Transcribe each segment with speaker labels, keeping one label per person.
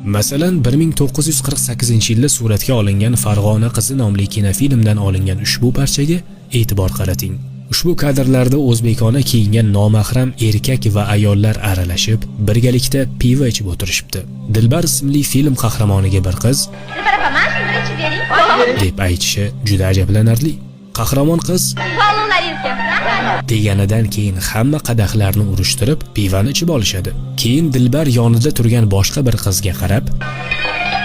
Speaker 1: Masalan, 1948-yilda suratga olingan Farg'ona qizi nomli kinofilmdan olingan ushbu parchaga e'tibor qarating. Ushbu kadrlarda o'zbekona kiyingan nomahram erkak va ayollar aralashib, birgalikda pivo ichib o'tirishibdi. Dilbar ismli film qahramoniga bir qiz deb aytishi juda ajablanarli. Qahramon qiz deganidan keyin hamma qadahlarni urishtirib, pivani ichib olishadi. Keyin Dilbar yonida turgan boshqa bir qizga qarab,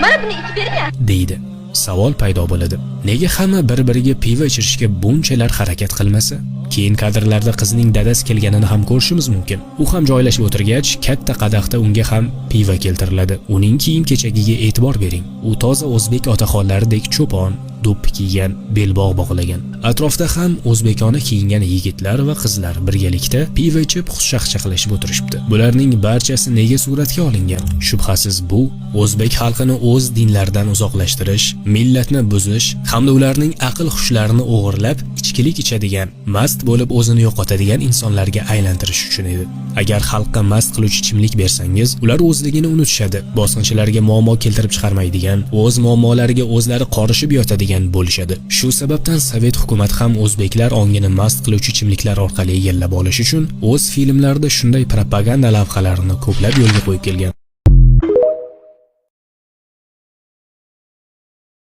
Speaker 1: "Mana buni ichib bering" deydi. Savol paydo bo'ladi. Nega hamma bir-biriga pivo ichirishga bunchalar harakat qilmasa? Keyin kadrlarda qizning dadasi kelganini ham ko'rishimiz mumkin. U ham joylashib o'tirgach, katta qadahda unga ham pivo keltiriladi. Uning kiyim-kechagiga e'tibor bering. U toza o'zbek otaxonlaridek cho'pon, do'ppi kiygan, belbog' bog'lagan. Atrofda ham o'zbekona kiyingan yigitlar va qizlar birgalikda pivo ichib xushchaqchaqlashib o'tirishibdi. Bularning barchasi nega suratga olingan? Shubhasiz bu o'zbek xalqini o'z dinlaridan uzoqlashtirish, millatni buzish hamda ularning aql-xushlarini o'g'irlab, ichkilik ichadigan, mast bo'lib o'zini yo'qotadigan insonlarga aylantirish uchun edi. Agar xalqqa mast qiluvchi ichimlik bersangiz, ular o'zligini unutishadi. Bosqinchilarga muammo keltirib chiqarmaydigan, o'z muammolariga o'zlari qorishib yotadigan bo'lishadi. Shu sababdan Sovet hukumat ham o'zbeklar ongini mast qiluvchi ichimliklar orqali egallab olish uchun o'z filmlarida shunday propaganda lavhalarini ko'plab yo'lga qo'yib kelgan.